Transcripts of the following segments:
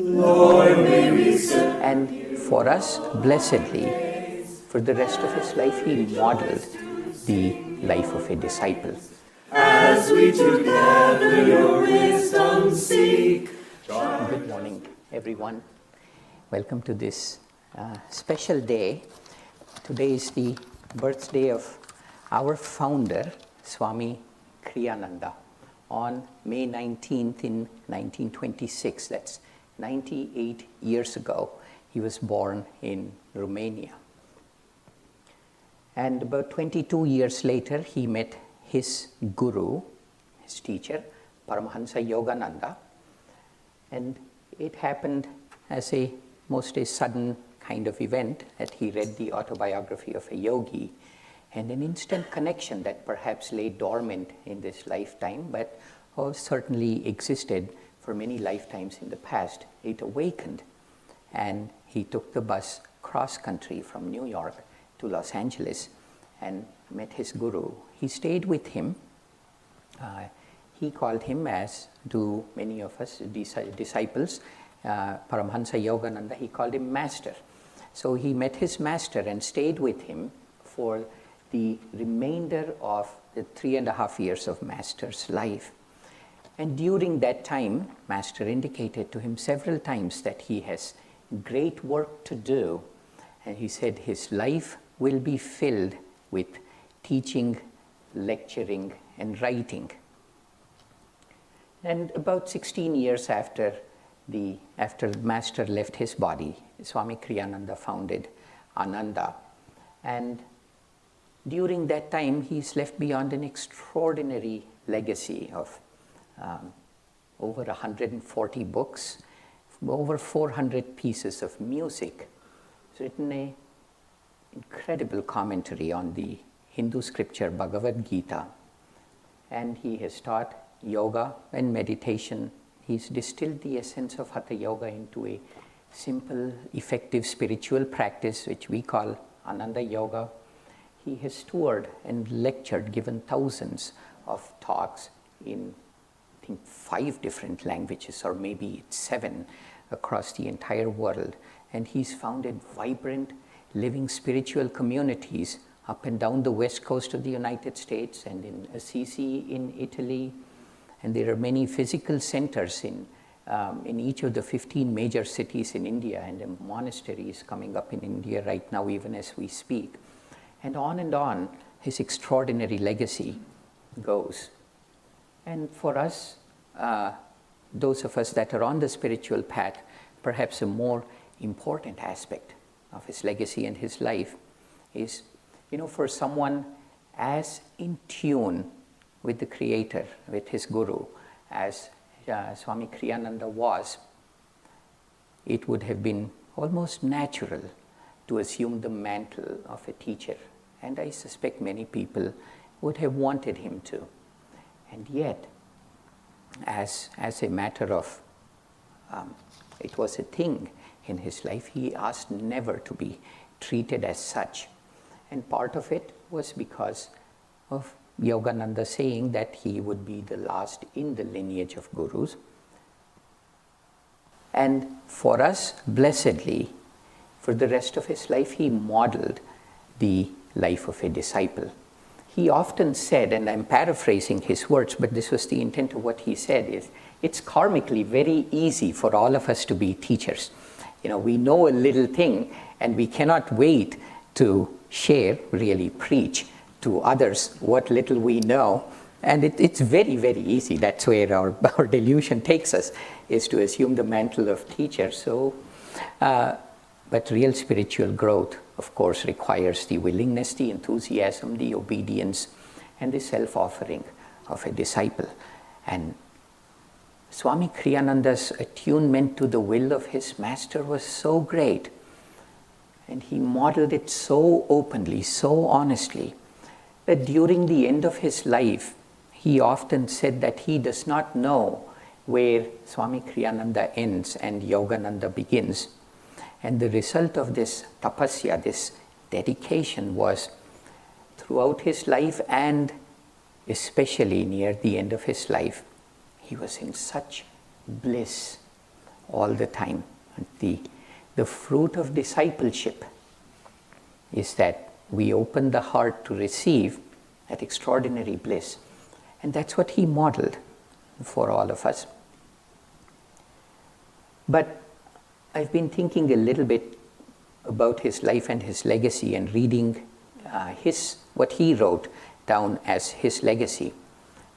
Lord, may we serve. And for us, blessedly, for the rest of his life, he modeled the life of a disciple. As we together your wisdom seek. Good morning, everyone. Welcome to this special day. Today is the birthday of our founder, Swami Kriyananda, on May 19th in 1926. That's 98 years ago. He was born in Romania. And about 22 years later, he met his guru, his teacher, Paramhansa Yogananda. And it happened as a most sudden kind of event that he read the autobiography of a yogi, and an instant connection that perhaps lay dormant in this lifetime, but certainly existed for many lifetimes in the past. It awakened, and he took the bus cross-country from New York to Los Angeles and met his guru. He stayed with him. He called him, as do many of us disciples, Paramhansa Yogananda, he called him master. So he met his master and stayed with him for the remainder of the 3.5 years of master's life. And during that time, master indicated to him several times that he has great work to do. And he said his life will be filled with teaching, lecturing, and writing. And about 16 years after master left his body, Swami Kriyananda founded Ananda. And during that time, he's left beyond an extraordinary legacy of over 140 books, over 400 pieces of music. He's written an incredible commentary on the Hindu scripture Bhagavad Gita. And he has taught yoga and meditation. He's distilled the essence of Hatha Yoga into a simple, effective spiritual practice, which we call Ananda Yoga. He has toured and lectured, given thousands of talks in, I think, 5 different languages, or maybe 7, across the entire world. And he's founded vibrant, living spiritual communities up and down the west coast of the United States and in Assisi in Italy. And there are many physical centers in each of the 15 major cities in India, and a monastery is coming up in India right now, even as we speak. And on, his extraordinary legacy goes. And for us, those of us that are on the spiritual path, perhaps a more important aspect of his legacy and his life is, for someone as in tune with the Creator, with his guru, as Swami Kriyananda was, it would have been almost natural to assume the mantle of a teacher. And I suspect many people would have wanted him to. And yet, as a matter of, it was a thing in his life, he asked never to be treated as such. And part of it was because of Yogananda saying that he would be the last in the lineage of gurus. And for us, blessedly, for the rest of his life, he modeled the life of a disciple. He often said, and I'm paraphrasing his words, but this was the intent of what he said, is it's karmically very easy for all of us to be teachers. We know a little thing, and we cannot wait to share, really preach to others what little we know. And it's very, very easy. That's where our delusion takes us, is to assume the mantle of teacher. So, but real spiritual growth, of course, requires the willingness, the enthusiasm, the obedience, and the self-offering of a disciple. And Swami Kriyananda's attunement to the will of his master was so great, and he modeled it so openly, so honestly, that during the end of his life, he often said that he does not know where Swami Kriyananda ends and Yogananda begins. And the result of this tapasya, this dedication, was throughout his life, and especially near the end of his life, he was in such bliss, all the time. The fruit of discipleship is that we open the heart to receive that extraordinary bliss. And that's what he modeled for all of us. But I've been thinking a little bit about his life and his legacy and reading what he wrote down as his legacy.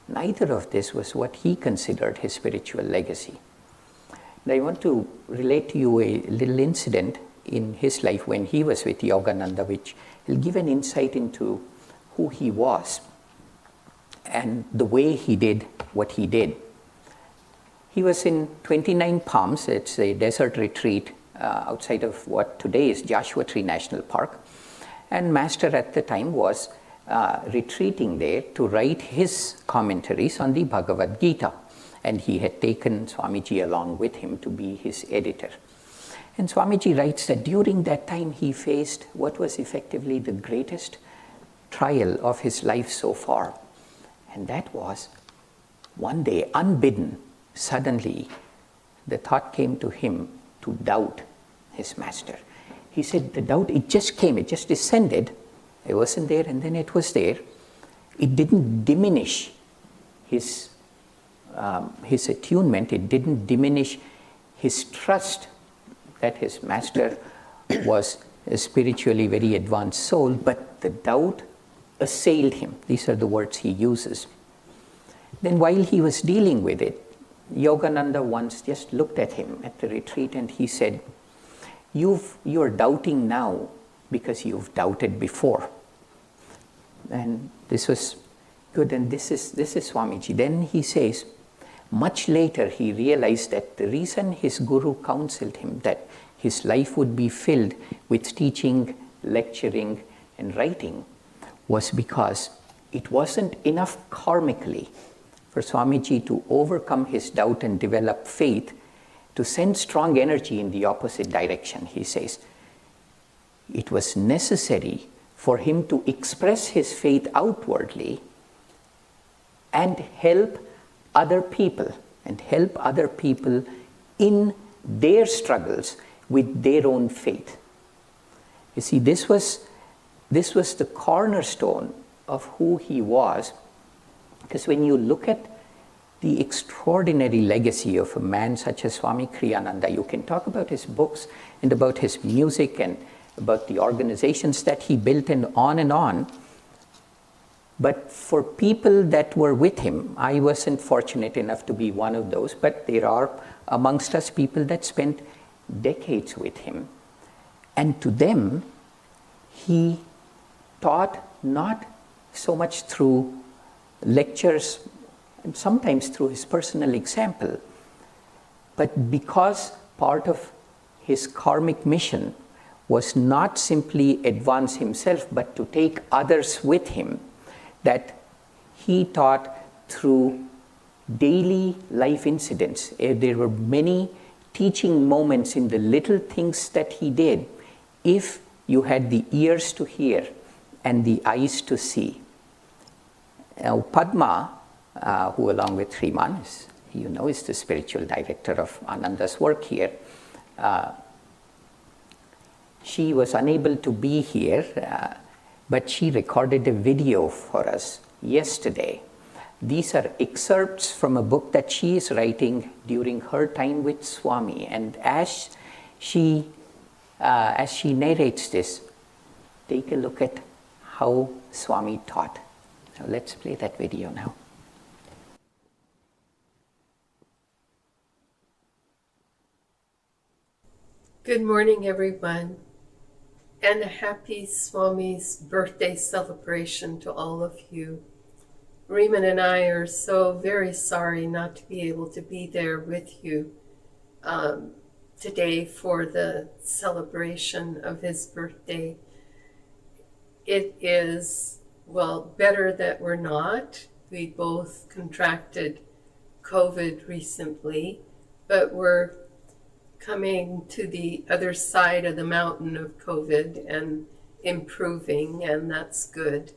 Neither of this was what he considered his spiritual legacy. And I want to relate to you a little incident in his life when he was with Yogananda, which will give an insight into who he was and the way he did what he did. He was in 29 Palms. It's a desert retreat outside of what today is Joshua Tree National Park. And Master at the time was retreating there to write his commentaries on the Bhagavad Gita. And he had taken Swamiji along with him to be his editor. And Swamiji writes that during that time he faced what was effectively the greatest trial of his life so far. And that was one day, unbidden, suddenly the thought came to him to doubt his master. He said the doubt, it just came, it just descended. It wasn't there and then it was there. It didn't diminish his attunement, it didn't diminish his trust that his master was a spiritually very advanced soul, but the doubt assailed him. These are the words he uses. Then while he was dealing with it, Yogananda once just looked at him at the retreat and he said, you're doubting now because you've doubted before. And this was good, and this is Swamiji. Then he says, much later he realized that the reason his guru counseled him that his life would be filled with teaching, lecturing, and writing was because it wasn't enough karmically for Swamiji to overcome his doubt and develop faith to send strong energy in the opposite direction, he says. It was necessary for him to express his faith outwardly and help other people in their struggles with their own faith. You see, this was the cornerstone of who he was, because when you look at the extraordinary legacy of a man such as Swami Kriyananda, you can talk about his books and about his music and about the organizations that he built and on. But for people that were with him, I wasn't fortunate enough to be one of those, but there are amongst us people that spent decades with him. And to them, he taught not so much through lectures, and sometimes through his personal example, but because part of his karmic mission was not simply advance himself, but to take others with him, that he taught through daily life incidents. There were many teaching moments in the little things that he did, if you had the ears to hear and the eyes to see. Now, Padma, who along with Sriman, is the spiritual director of Ananda's work here, she was unable to be here, but she recorded a video for us yesterday. These are excerpts from a book that she is writing during her time with Swami. And as she narrates this, take a look at how Swami taught. Now let's play that video now. Good morning, everyone, and a happy Swami's birthday celebration to all of you. Reeman and I are so very sorry not to be able to be there with you today for the celebration of his birthday. It is, well, better that we're not. We both contracted COVID recently, but we're coming to the other side of the mountain of COVID and improving, and that's good.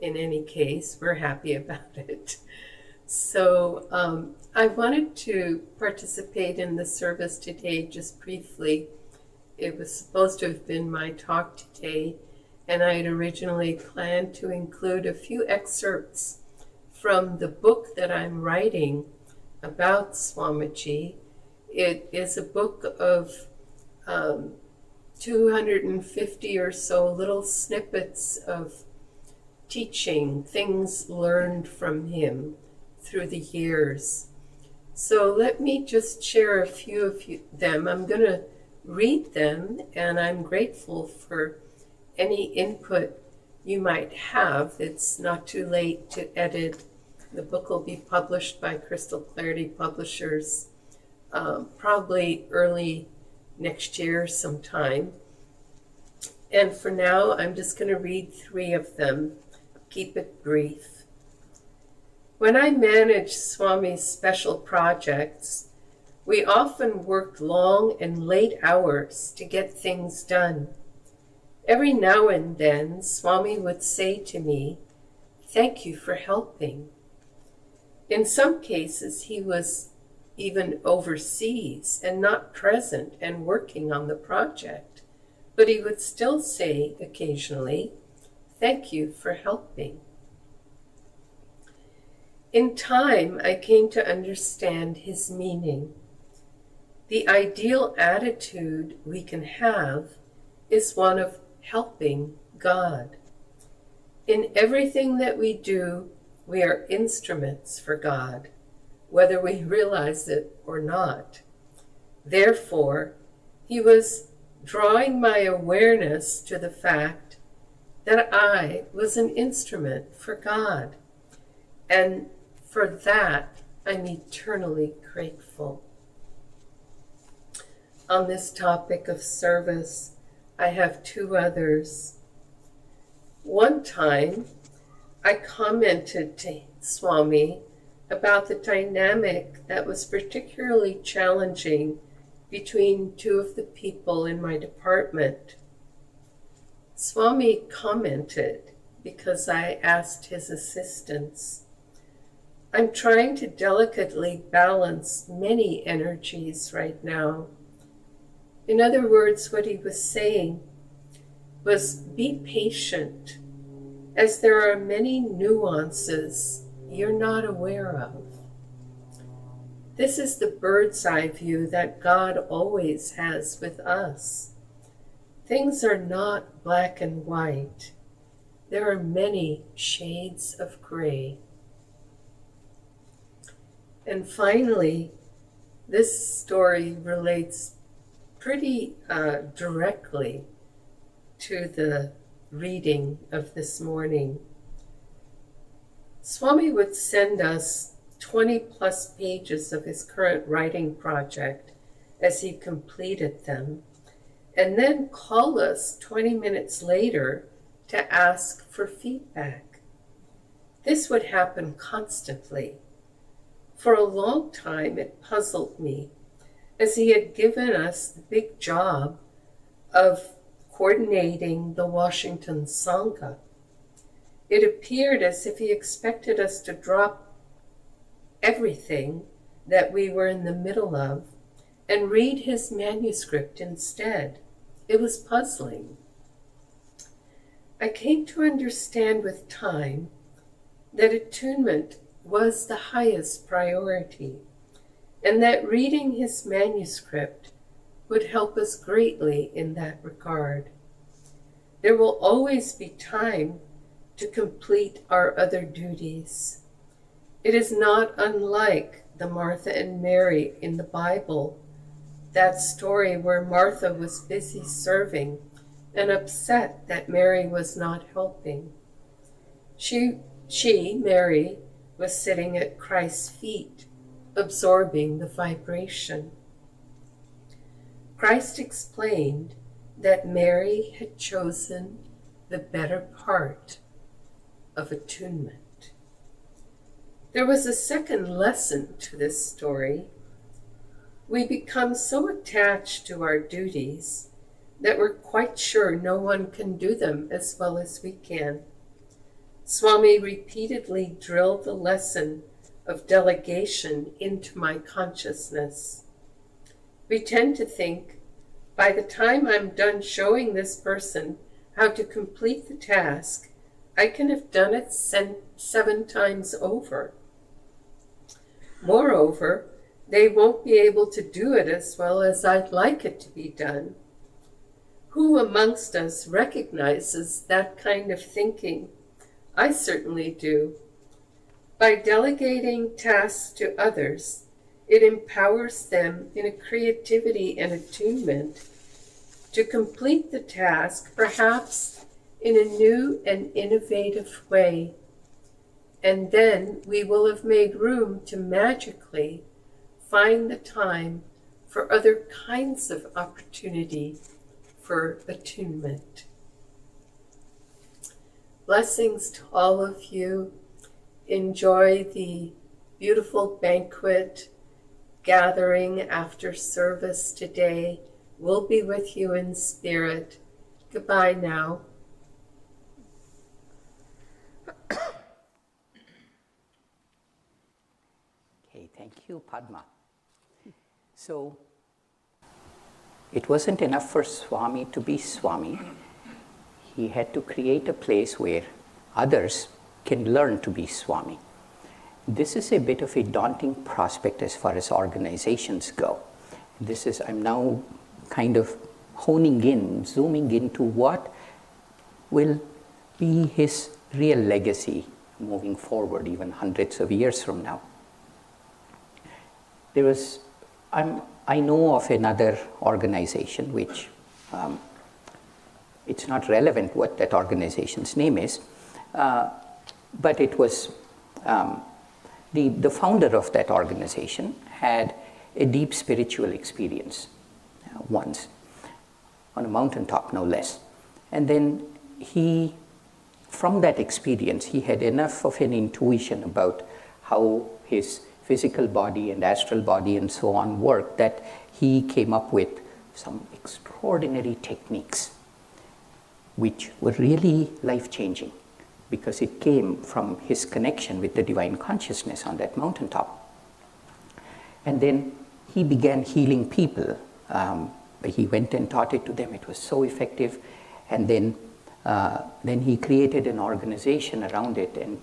In any case, we're happy about it. So I wanted to participate in the service today just briefly. It was supposed to have been my talk today, and I had originally planned to include a few excerpts from the book that I'm writing about Swamiji. It is a book of 250 or so little snippets of teaching, things learned from him through the years. So let me just share a few of them. I'm going to read them, and I'm grateful for any input you might have. It's not too late to edit. The book will be published by Crystal Clarity Publishers probably early next year sometime. And for now, I'm just going to read 3 of them. Keep it brief. When I managed Swami's special projects, we often worked long and late hours to get things done. Every now and then, Swami would say to me, "Thank you for helping." In some cases, he was even overseas and not present and working on the project, but he would still say occasionally, "Thank you for helping." In time, I came to understand his meaning. The ideal attitude we can have is one of helping God. In everything that we do, we are instruments for God, whether we realize it or not. Therefore, he was drawing my awareness to the fact that I was an instrument for God, and for that I'm eternally grateful. On this topic of service, I have 2 others. One time, I commented to Swami about the dynamic that was particularly challenging between 2 of the people in my department. Swami commented because I asked his assistance. I'm trying to delicately balance many energies right now. In other words, what he was saying was be patient, as there are many nuances you're not aware of. This is the bird's eye view that God always has with us. Things are not black and white. There are many shades of gray. And finally, this story relates pretty directly to the reading of this morning. Swami would send us 20 plus pages of his current writing project as he completed them, and then call us 20 minutes later to ask for feedback. This would happen constantly. For a long time, it puzzled me, as he had given us the big job of coordinating the Washington Sangha. It appeared as if he expected us to drop everything that we were in the middle of and read his manuscript instead. It was puzzling. I came to understand with time that attunement was the highest priority, and that reading his manuscript would help us greatly in that regard. There will always be time to complete our other duties. It is not unlike the Martha and Mary in the Bible, that story where Martha was busy serving and upset that Mary was not helping. She, Mary, was sitting at Christ's feet, absorbing the vibration. Christ explained that Mary had chosen the better part of attunement. There was a second lesson to this story. We become so attached to our duties that we're quite sure no one can do them as well as we can. Swami repeatedly drilled the lesson of delegation into my consciousness. We tend to think, by the time I'm done showing this person how to complete the task, I can have done it 7 times over. Moreover, they won't be able to do it as well as I'd like it to be done. Who amongst us recognizes that kind of thinking? I certainly do. By delegating tasks to others, it empowers them in a creativity and attunement to complete the task, perhaps in a new and innovative way. And then we will have made room to magically find the time for other kinds of opportunity for attunement. Blessings to all of you. Enjoy the beautiful banquet gathering after service today. We'll be with you in spirit. Goodbye now. Okay, thank you, Padma. So, it wasn't enough for Swami to be Swami. He had to create a place where others can learn to be Swami. This is a bit of a daunting prospect as far as organizations go. I'm now kind of honing in, zooming into what will be his real legacy moving forward, even hundreds of years from now. I know of another organization which, it's not relevant what that organization's name is, but it was, the founder of that organization had a deep spiritual experience once, on a mountaintop no less. And then from that experience, he had enough of an intuition about how his physical body and astral body and so on worked that he came up with some extraordinary techniques which were really life-changing because it came from his connection with the divine consciousness on that mountaintop. And then he began healing people. He went and taught it to them. It was so effective. And then he created an organization around it. And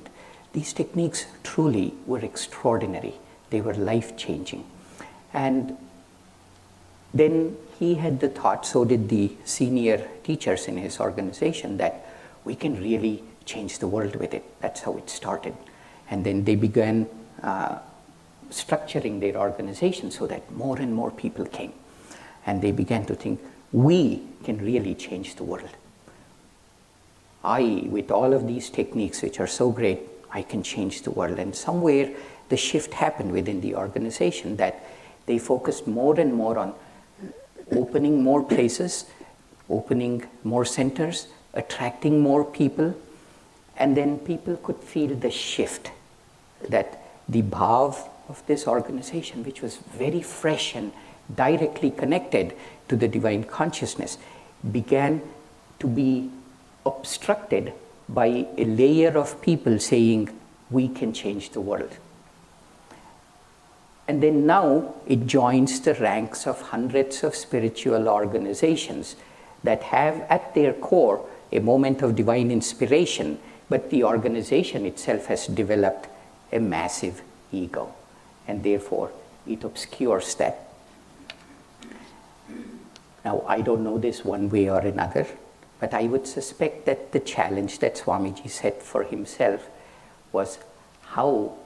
these techniques truly were extraordinary. They were life-changing. And then he had the thought, so did the senior teachers in his organization, that we can really change the world with it. That's how it started. And then they began structuring their organization so that more and more people came. And they began to think, we can really change the world. With all of these techniques, which are so great, I can change the world. And somewhere the shift happened within the organization that they focused more and more on opening more places, opening more centers, attracting more people, and then people could feel the shift, that the bhav of this organization, which was very fresh and directly connected to the divine consciousness, began to be obstructed by a layer of people saying, we can change the world. And then now it joins the ranks of hundreds of spiritual organizations that have at their core a moment of divine inspiration, but the organization itself has developed a massive ego, and therefore it obscures that. Now, I don't know this one way or another, but I would suspect that the challenge that Swamiji set for himself was, how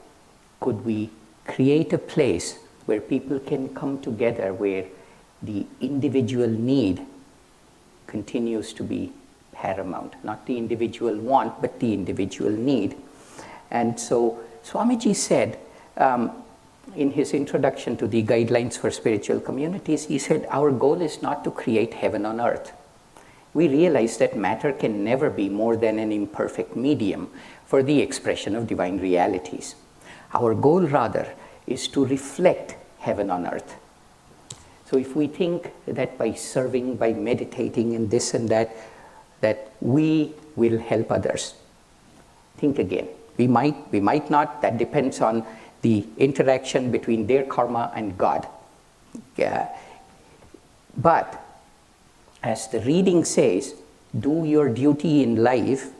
could we create a place where people can come together, where the individual need continues to be paramount, not the individual want, but the individual need. And so Swamiji said, in his introduction to the Guidelines for Spiritual Communities, he said, our goal is not to create heaven on earth. We realize that matter can never be more than an imperfect medium for the expression of divine realities. Our goal, rather, is to reflect heaven on earth. So if we think that by serving, by meditating and this and that we will help others, think again. We might not. That depends on the interaction between their karma and God. But as the reading says, do your duty in life,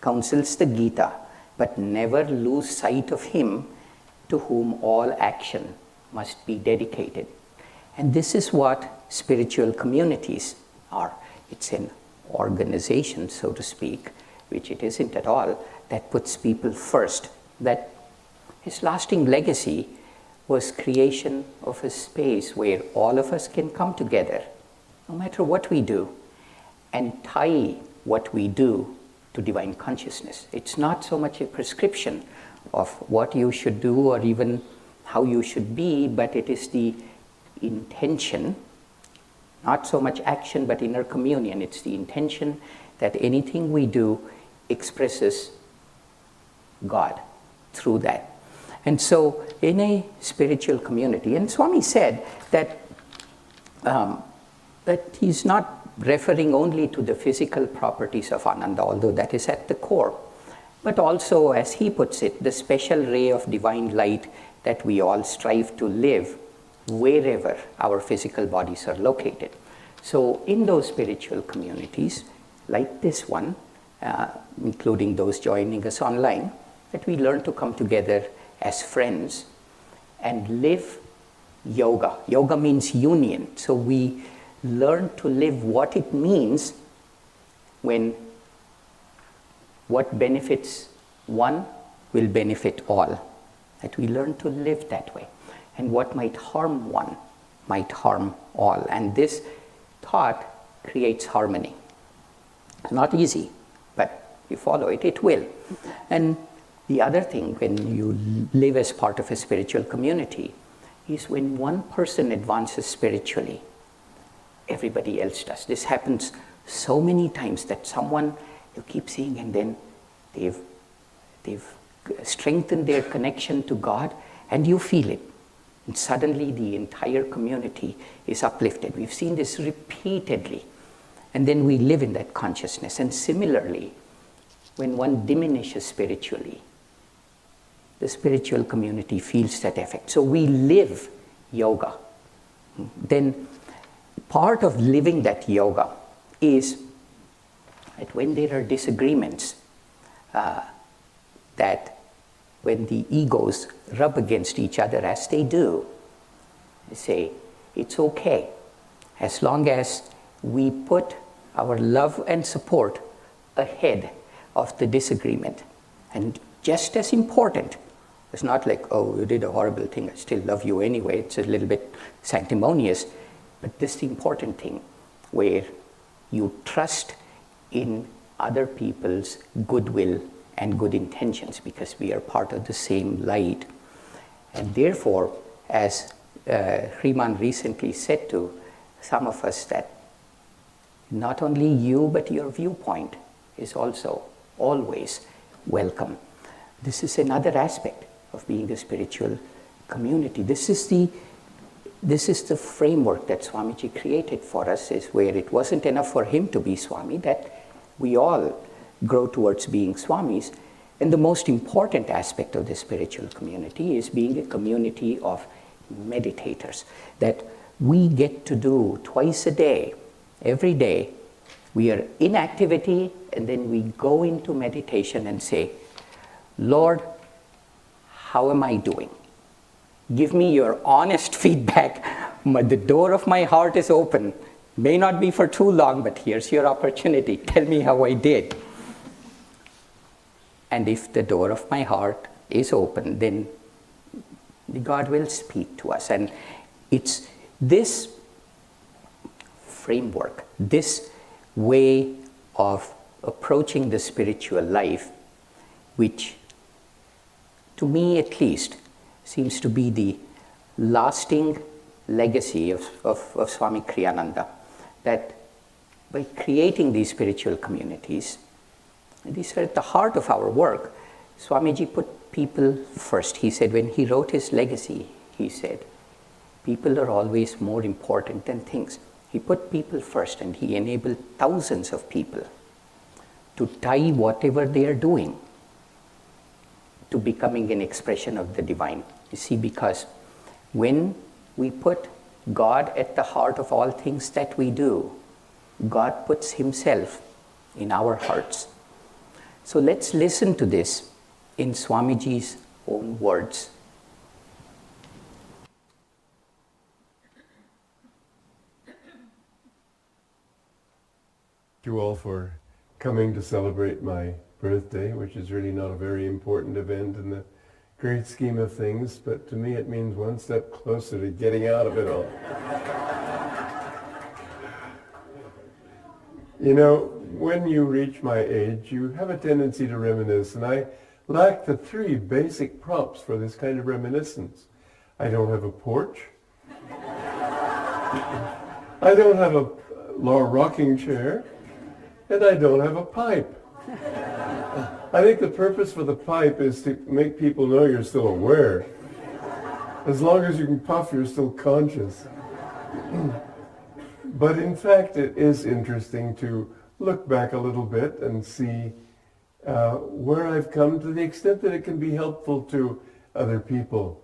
counsels the Gita, but never lose sight of him to whom all action must be dedicated. And this is what spiritual communities are. It's an organization, so to speak, which it isn't at all, that puts people first. That his lasting legacy was creation of a space where all of us can come together, no matter what we do, and tie what we do to divine consciousness. It's not so much a prescription of what you should do or even how you should be, but it is the intention, not so much action but inner communion. It's the intention that anything we do expresses God through that. And so in a spiritual community, and Swami said that that he's not referring only to the physical properties of Ananda, although that is at the core, but also, as he puts it, the special ray of divine light that we all strive to live wherever our physical bodies are located. So in those spiritual communities, like this one, including those joining us online, that we learn to come together as friends and live yoga. Yoga means union. So we learn to live what it means when what benefits one will benefit all. That we learn to live that way. And what might harm one might harm all. And this thought creates harmony. It's not easy, but you follow it, it will. And the other thing, when you live as part of a spiritual community, is when one person advances spiritually, everybody else does. This happens so many times that someone you keep seeing, and then they've strengthened their connection to God, and you feel it. And suddenly the entire community is uplifted. We've seen this repeatedly. And then we live in that consciousness. And similarly, when one diminishes spiritually, the spiritual community feels that effect. So we live yoga. Then part of living that yoga is that when there are disagreements, that when the egos rub against each other, as they do, they say, it's okay, as long as we put our love and support ahead of the disagreement. And just as important, it's not like, oh, you did a horrible thing, I still love you anyway. It's a little bit sanctimonious, but this is the important thing, where you trust in other people's goodwill and good intentions, because we are part of the same light. And therefore, as Hriman recently said to some of us, that not only you, but your viewpoint is also always welcome. This is another aspect of being a spiritual community. This is the framework that Swamiji created for us, is where it wasn't enough for him to be Swami, that we all grow towards being Swamis. And the most important aspect of the spiritual community is being a community of meditators, that we get to do twice a day, every day. We are in activity, and then we go into meditation and say, Lord, how am I doing? Give me your honest feedback. The door of my heart is open. May not be for too long, but here's your opportunity. Tell me how I did. And if the door of my heart is open, then God will speak to us. And it's this framework, this way of approaching the spiritual life, which, to me at least, seems to be the lasting legacy of Swami Kriyananda, that by creating these spiritual communities, and these are at the heart of our work, Swamiji put people first. He said, when he wrote his legacy, he said, people are always more important than things. He put people first, and he enabled thousands of people to tie whatever they are doing to becoming an expression of the divine. You see, because when we put God at the heart of all things that we do, God puts himself in our hearts. So let's listen to this in Swamiji's own words. Thank you all for coming to celebrate my birthday, which is really not a very important event in the great scheme of things, but to me it means one step closer to getting out of it all. You know, when you reach my age, you have a tendency to reminisce, and I lack the three basic props for this kind of reminiscence. I don't have a porch. I don't have a rocking chair. And I don't have a pipe. I think the purpose for the pipe is to make people know you're still aware. As long as you can puff, you're still conscious. But in fact, it is interesting to look back a little bit and see where I've come to the extent that it can be helpful to other people.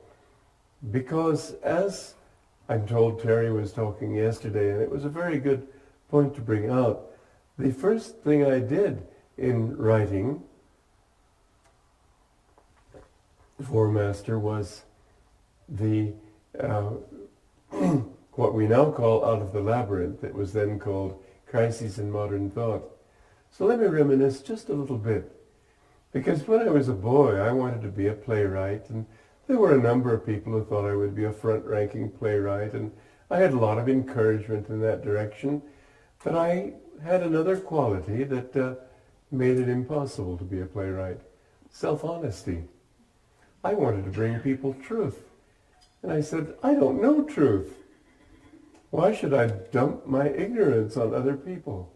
Because as I'm told Terry was talking yesterday, and it was a very good point to bring out, the first thing I did in writing for Master was the what we now call Out of the Labyrinth. It was then called Crises in Modern Thought. So let me reminisce just a little bit. Because when I was a boy, I wanted to be a playwright, and there were a number of people who thought I would be a front-ranking playwright, and I had a lot of encouragement in that direction. But I had another quality that made it impossible to be a playwright: self-honesty. I wanted to bring people truth. And I said, I don't know truth. Why should I dump my ignorance on other people?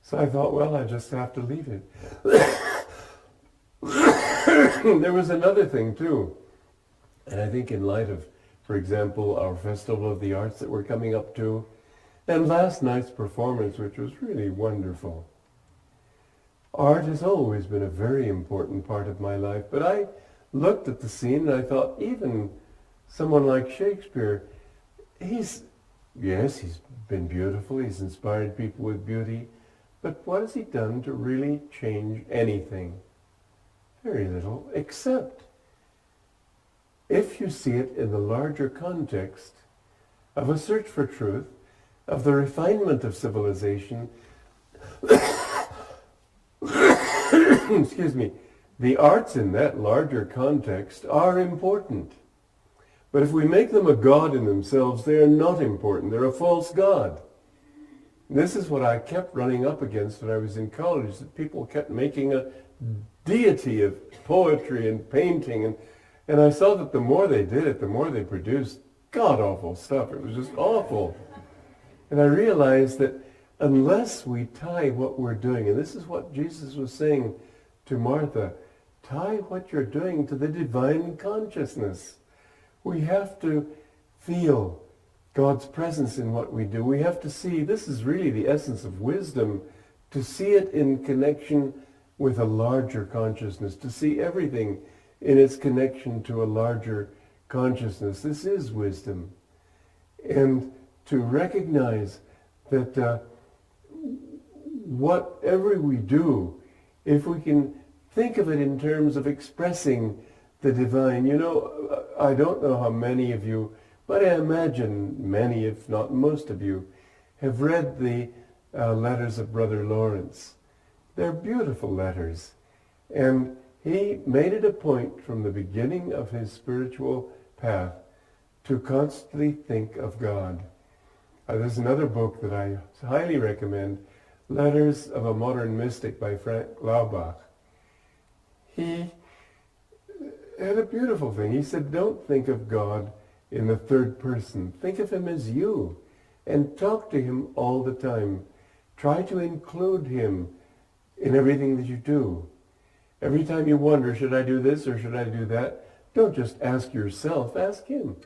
So I thought, well, I just have to leave it. There was another thing too. And I think in light of, for example, our Festival of the Arts that we're coming up to, and last night's performance, which was really wonderful. Art has always been a very important part of my life, but I looked at the scene and I thought, even someone like Shakespeare, he's been beautiful, he's inspired people with beauty, but what has he done to really change anything? Very little, except if you see it in the larger context of a search for truth, of the refinement of civilization. Excuse me. The arts in that larger context are important. But if we make them a god in themselves, they are not important. They're a false god. This is what I kept running up against when I was in college, that people kept making a deity of poetry and painting. And I saw that the more they did it, the more they produced god-awful stuff. It was just awful. And I realized that unless we tie what we're doing, and this is what Jesus was saying to Martha, tie what you're doing to the divine consciousness. We have to feel God's presence in what we do. We have to see, this is really the essence of wisdom, to see it in connection with a larger consciousness, to see everything in its connection to a larger consciousness. This is wisdom. And to recognize that whatever we do, if we can think of it in terms of expressing the divine. You know, I don't know how many of you, but I imagine many, if not most of you, have read the letters of Brother Lawrence. They're beautiful letters. And he made it a point from the beginning of his spiritual path to constantly think of God. There's another book that I highly recommend, Letters of a Modern Mystic by Frank Laubach. He had a beautiful thing. He said, don't think of God in the third person. Think of him as you, and talk to him all the time. Try to include him in everything that you do. Every time you wonder, should I do this or should I do that? Don't just ask yourself, ask him.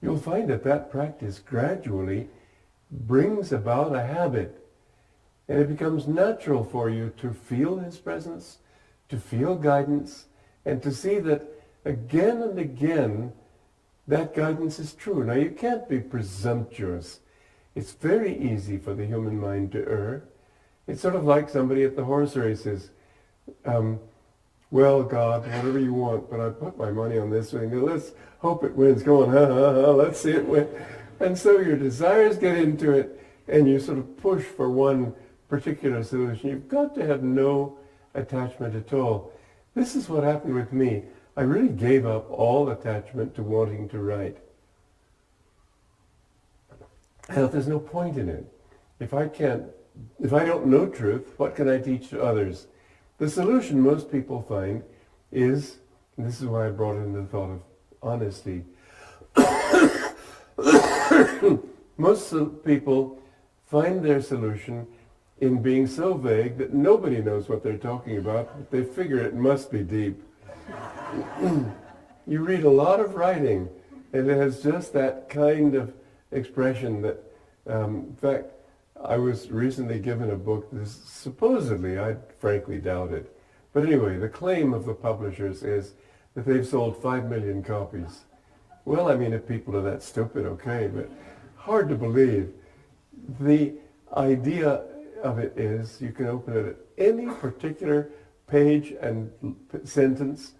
You'll find that that practice gradually brings about a habit, and it becomes natural for you to feel his presence, to feel guidance, and to see that again and again, that guidance is true. Now, you can't be presumptuous. It's very easy for the human mind to err. It's sort of like somebody at the horse races. Well, God, whatever you want, but I put my money on this thing. Let's hope it wins. Go on, ha, ha, ha, let's see it win. And so your desires get into it, and you sort of push for one particular solution. You've got to have no attachment at all. This is what happened with me. I really gave up all attachment to wanting to write. I thought there's no point in it. If I don't know truth, what can I teach to others? The solution most people find is, and this is why I brought in the thought of honesty. Most people find their solution in being so vague that nobody knows what they're talking about, but they figure it must be deep. You read a lot of writing, and it has just that kind of expression that, in fact, I was recently given a book that is supposedly, I frankly doubt it, but anyway, the claim of the publishers is that they've sold 5 million copies. Well, I mean, if people are that stupid, okay, but hard to believe. The idea of it is you can open it at any particular page and sentence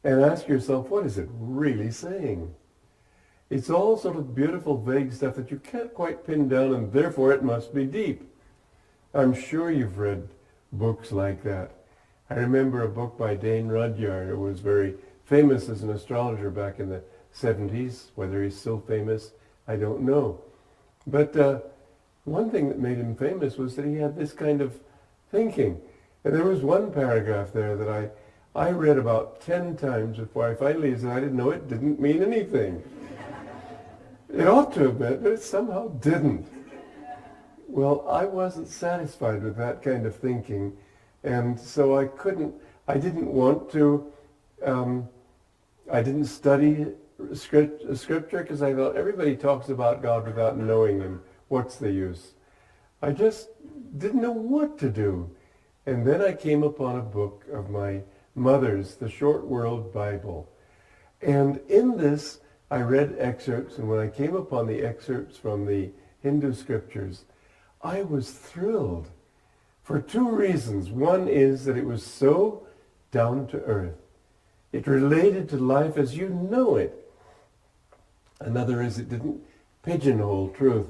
and ask yourself, what is it really saying? It's all sort of beautiful, vague stuff that you can't quite pin down, and therefore it must be deep. I'm sure you've read books like that. I remember a book by Dane Rudyard, who was very famous as an astrologer back in the 70s. Whether he's still famous, I don't know. But one thing that made him famous was that he had this kind of thinking. And there was one paragraph there that I read about 10 times before I finally decided, no, it didn't mean anything. It ought to have meant, but it somehow didn't. Well, I wasn't satisfied with that kind of thinking, and so I didn't want to, I didn't study scripture because I thought everybody talks about God without knowing him. What's the use? I just didn't know what to do. And then I came upon a book of my mother's, the Short World Bible. And in this, I read excerpts, and when I came upon the excerpts from the Hindu scriptures, I was thrilled for 2 reasons. One is that it was so down to earth. It related to life as you know it. Another is it didn't pigeonhole truth.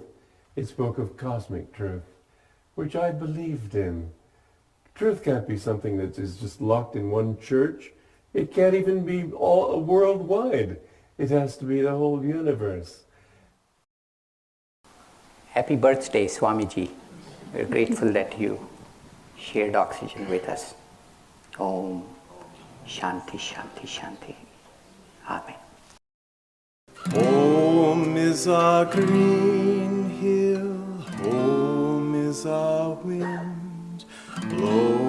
It spoke of cosmic truth, which I believed in. Truth can't be something that is just locked in one church. It can't even be all worldwide. It has to be the whole universe. Happy birthday, Swamiji. We're grateful that you shared oxygen with us. Om Shanti, Shanti, Shanti. Amen. Home is our green hill, home is our wind, blow